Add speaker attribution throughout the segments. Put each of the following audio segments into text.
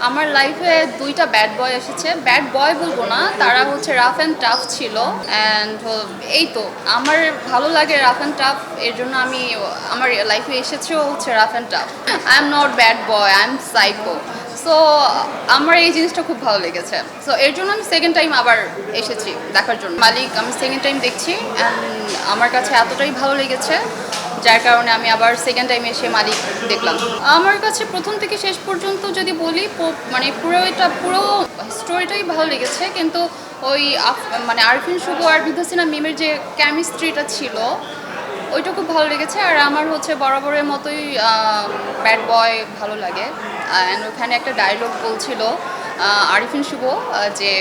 Speaker 1: আমার লাইফে দুইটা ব্যাড বয় এসেছে। ব্যাড বয় বলবো না, তারা হচ্ছে রাফ অ্যান্ড টাফ ছিল। অ্যান্ড এই তো আমার ভালো লাগে রাফ অ্যান্ড টাফ, এর জন্য আমি আমার লাইফে এসেছেও হচ্ছে rough and tough. I am not bad boy, I am psycho. So আমার এই জিনিসটা খুব ভালো লেগেছে। সো এর জন্য আমি সেকেন্ড টাইম আবার এসেছি দেখার জন্য। মালিক আমি সেকেন্ড টাইম দেখছি অ্যান্ড আমার কাছে এতটাই ভালো লেগেছে যার কারণে আমি আবার সেকেন্ড টাইম এসে মালিক দেখলাম। আমার কাছে প্রথম থেকে শেষ পর্যন্ত যদি বলি মানে পুরো স্টোরিটাই ভালো লেগেছে, কিন্তু ওই মানে আরফিন শুভ আর বিদ্যাসিনা মিমের যে কেমিস্ট্রিটা ছিল ওইটা খুব ভালো লেগেছে। আর আমার হচ্ছে বরাবরের মতোই ব্যাড বয় ভালো লাগে। অ্যান্ড ওখানে একটা ডায়লগ বলছিল আরিফিন শুভ যে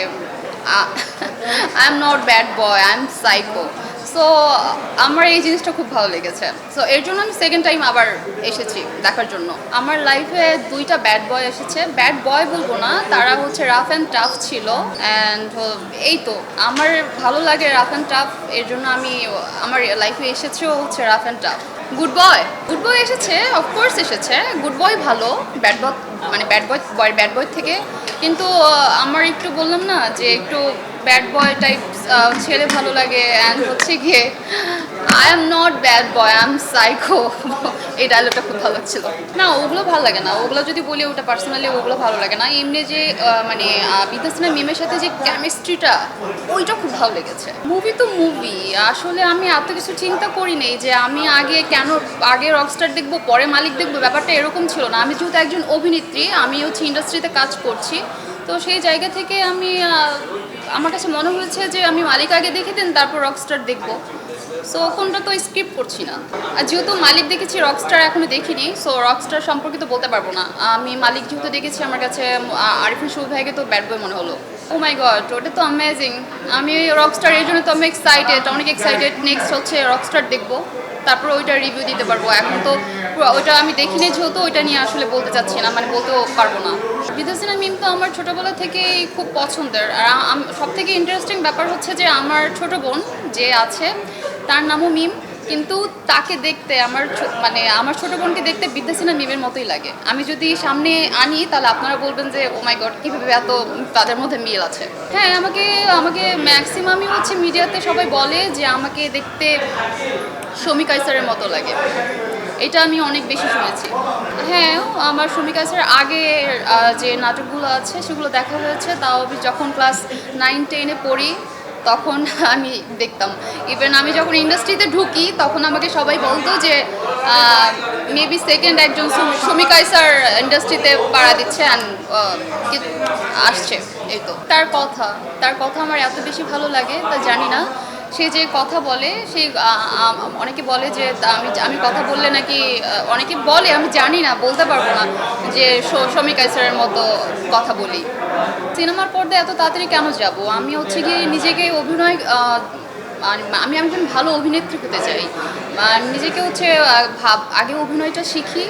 Speaker 1: I am not bad boy, I am psycho. So আমার এই জিনিসটা খুব ভালো লেগেছে। সো এর জন্য আমি সেকেন্ড টাইম আবার এসেছি দেখার জন্য। আমার লাইফে দুইটা ব্যাড বয় এসেছে। ব্যাড বয় বলবো না, তারা হচ্ছে রাফ অ্যান্ড টাফ ছিল। অ্যান্ড এই তো আমার ভালো লাগে রাফ অ্যান্ড টাফ, এর জন্য আমি আমার লাইফে এসেছেও হচ্ছে rough and tough. Good boy এসেছে, অফকোর্স এসেছে। গুড বয় ভালো, ব্যাড বয় মানে ব্যাড বয় থেকে। কিন্তু আমার একটু বললাম না যে একটু ব্যাড বয় টাইপ ছেলে ভালো লাগে। অ্যান্ড হচ্ছে গিয়ে I am not bad boy, I am psycho. এই ডায়লগটা খুব ভালো ছিল। না ওগুলো ভালো লাগে না, ওগুলো যদি বলি ওটা পার্সোনালি ওগুলো ভালো লাগে না। এমনি যে মানে বিদ্যাসিনা মিমের সাথে যে কেমিস্ট্রিটা ওইটা খুব ভালো লেগেছে। মুভি তো মুভি, আসলে আমি এত কিছু চিন্তা করি নেই যে আমি আগে রকস্টার দেখবো পরে মালিক দেখবো, ব্যাপারটা এরকম ছিল না। আমি যেহেতু একজন অভিনেত্রী, আমি হচ্ছে ইন্ডাস্ট্রিতে কাজ করছি, তো সেই জায়গা থেকে আমার কাছে মনে হয়েছে যে আমি মালিক আগে দেখে দেন তারপর রকস্টার দেখবো। সো কোনটা তো স্কিপ করছি না। আর যেহেতু মালিক দেখেছি, রকস্টার এখনো দেখিনি, সো রকস্টার সম্পর্কে তো বলতে পারবো না। আমি মালিক যেহেতু দেখেছি, আমার কাছে আরিফিন শুভ ভাইকে তো ব্যাড বয় মনে হলো। ও মাই গড, ওটা তো অ্যামেজিং। আমি রকস্টার এর জন্য তো আমি অনেক এক্সাইটেড। নেক্সট হচ্ছে রকস্টার দেখবো, তারপর ওইটা রিভিউ দিতে পারবো। এখন তো ওইটা আমি দেখিনি যেহেতু ওইটা নিয়ে আসলে বলতে চাচ্ছি না, মানে বলতেও পারবো না। বিদ্যাসিনা মিম তো আমার ছোটোবেলা থেকেই খুব পছন্দের। আর সব থেকে ইন্টারেস্টিং ব্যাপার হচ্ছে যে আমার ছোটো বোন যে আছে তার নামও মিম, কিন্তু তাকে দেখতে আমার ছোটো বোনকে দেখতে বিদ্যাসিনা মিমের মতোই লাগে। আমি যদি সামনে আনি তাহলে আপনারা বলবেন যে ও মাই গড, কীভাবে এত তাদের মধ্যে মিল আছে। হ্যাঁ, আমাকে ম্যাক্সিমামই হচ্ছে মিডিয়াতে সবাই বলে যে আমাকে দেখতে শমী কায়সারের মতো লাগে। এটা আমি অনেক বেশি শুনেছি। হ্যাঁ, আমার শমী কায়সারের আগে যে নাটকগুলো আছে সেগুলো দেখা হয়েছে, তাও আমি যখন ক্লাস 9-10-এ পড়ি তখন আমি দেখতাম। ইভেন আমি যখন ইন্ডাস্ট্রিতে ঢুকি তখন আমাকে সবাই বলতো যে মেবি সেকেন্ড একজন শমী কায়সার ইন্ডাস্ট্রিতে পাড়া দিচ্ছে অ্যান্ড আসছে। এই তো তার কথা আমার এত বেশি ভালো লাগে তা জানি না। সে যে কথা বলে, অনেকে বলে যে আমি কথা বললে নাকি, অনেকে বলে, আমি জানি না, বলতে পারবো না যে শমী কায়সারের মতো কথা বলি। সিনেমার পর্দায় এত তাড়াতাড়ি কেন যাব? আমি হচ্ছে গিয়ে নিজেকে আমি একজন ভালো অভিনেত্রী হতে চাই। নিজেকে হচ্ছে আগে অভিনয়টা শিখি,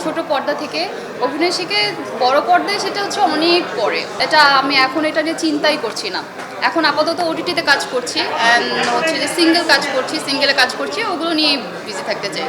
Speaker 1: ছোট পর্দা থেকে অভিনয় শিখে বড় পর্দায় সেটা হচ্ছে অনেক পরে। আমি এখন এটা নিয়ে চিন্তাই করছি না। এখন আপাতত ওটিটিতে কাজ করছি অ্যান্ড হচ্ছে যে সিঙ্গেলে কাজ করছি, ওগুলো নিয়ে বিজি থাকতে চাই।